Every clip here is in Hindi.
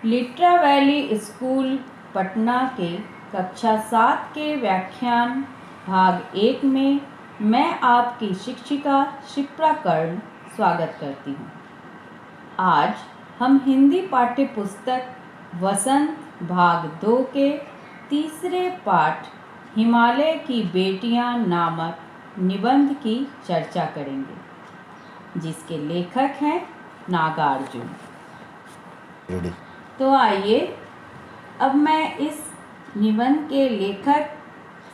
लिट्रा वैली स्कूल पटना के कक्षा 7 के व्याख्यान भाग 1 में मैं आपकी शिक्षिका शिप्रा कर्ण स्वागत करती हूँ। आज हम हिंदी पाठ्य पुस्तक वसंत भाग 2 के तीसरे पाठ हिमालय की बेटियां नामक निबंध की चर्चा करेंगे, जिसके लेखक हैं नागार्जुन। तो आइए अब मैं इस निबंध के लेखक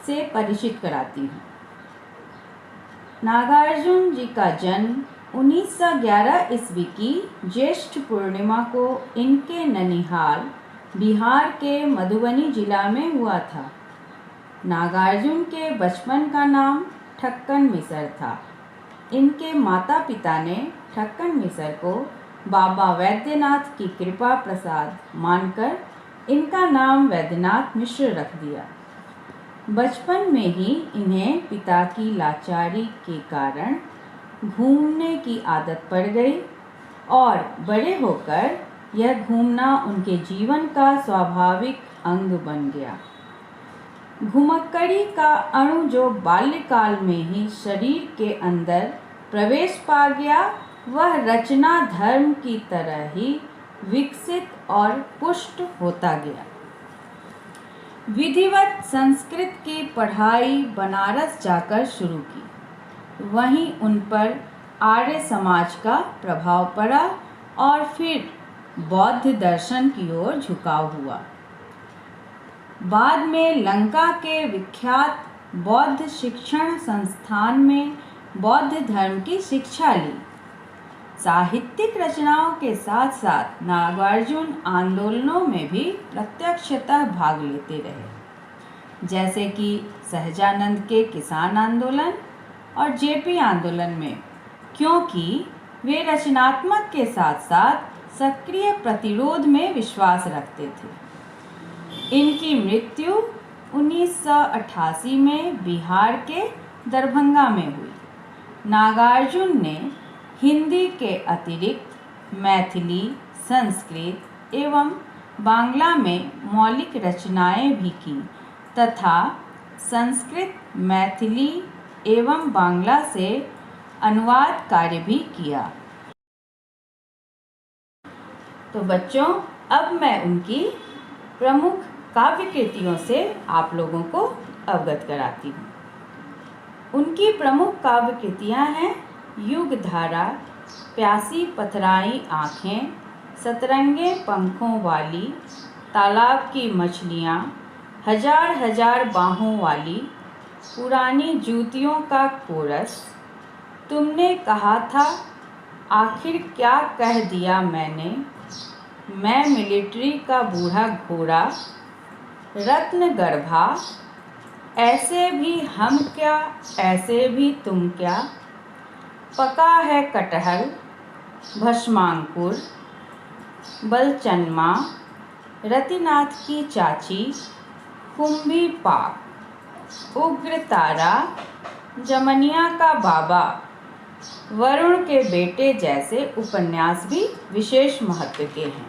से परिचित कराती हूँ। नागार्जुन जी का जन्म 1911 ईस्वी की ज्येष्ठ पूर्णिमा को इनके ननिहाल बिहार के मधुबनी जिला में हुआ था। नागार्जुन के बचपन का नाम ठक्कन मिसर था। इनके माता पिता ने ठक्कन मिसर को बाबा वैद्यनाथ की कृपा प्रसाद मानकर इनका नाम वैद्यनाथ मिश्र रख दिया। बचपन में ही इन्हें पिता की लाचारी के कारण घूमने की आदत पड़ गई और बड़े होकर यह घूमना उनके जीवन का स्वाभाविक अंग बन गया। घुमक्कड़ी का अणु जो बाल्यकाल में ही शरीर के अंदर प्रवेश पा गया, वह रचना धर्म की तरह ही विकसित और पुष्ट होता गया। विधिवत संस्कृत की पढ़ाई बनारस जाकर शुरू की। वहीं उन पर आर्य समाज का प्रभाव पड़ा और फिर बौद्ध दर्शन की ओर झुकाव हुआ। बाद में लंका के विख्यात बौद्ध शिक्षण संस्थान में बौद्ध धर्म की शिक्षा ली। साहित्यिक रचनाओं के साथ साथ नागार्जुन आंदोलनों में भी प्रत्यक्षतः भाग लेते रहे, जैसे कि सहजानंद के किसान आंदोलन और जेपी आंदोलन में, क्योंकि वे रचनात्मक के साथ साथ सक्रिय प्रतिरोध में विश्वास रखते थे। इनकी मृत्यु 1988 में बिहार के दरभंगा में हुई। नागार्जुन ने हिंदी के अतिरिक्त मैथिली, संस्कृत एवं बांग्ला में मौलिक रचनाएं भी की तथा संस्कृत, मैथिली एवं बांग्ला से अनुवाद कार्य भी किया। तो बच्चों, अब मैं उनकी प्रमुख काव्य कृतियों से आप लोगों को अवगत कराती हूँ। उनकी प्रमुख काव्य कृतियाँ हैं युगधारा, प्यासी पथराई आँखें, सतरंगे पंखों वाली, तालाब की मछलियाँ, हजार हजार बाहों वाली, पुरानी जूतियों का कोरस, तुमने कहा था आखिर क्या कह दिया मैंने, मैं मिलिट्री का बूढ़ा घोड़ा, रत्न गर्भा, ऐसे भी हम क्या ऐसे भी तुम क्या, पका है कटहल, भस्मांकुर, बलचन्मा, रतिनाथ की चाची, कुंभी पाक, उग्र तारा, जमनिया का बाबा, वरुण के बेटे जैसे उपन्यास भी विशेष महत्व के हैं।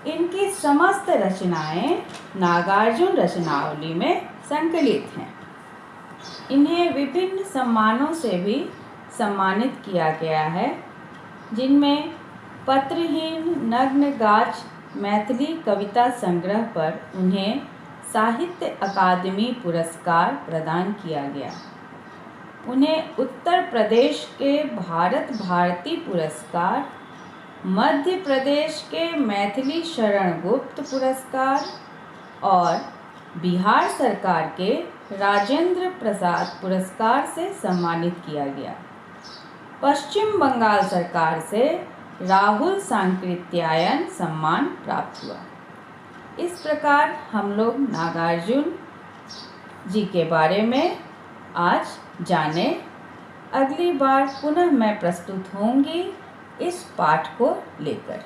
इनकी समस्त रचनाएं नागार्जुन रचनावली में संकलित हैं। इन्हें विभिन्न सम्मानों से भी सम्मानित किया गया है, जिनमें पत्रहीन नग्नगाछ मैथिली कविता संग्रह पर उन्हें साहित्य अकादमी पुरस्कार प्रदान किया गया। उन्हें उत्तर प्रदेश के भारत भारती पुरस्कार, मध्य प्रदेश के मैथिली शरण गुप्त पुरस्कार और बिहार सरकार के राजेंद्र प्रसाद पुरस्कार से सम्मानित किया गया। पश्चिम बंगाल सरकार से राहुल सांकृत्यायन सम्मान प्राप्त हुआ। इस प्रकार हम लोग नागार्जुन जी के बारे में आज जाने। अगली बार पुनः मैं प्रस्तुत होंगी इस पाठ को लेकर।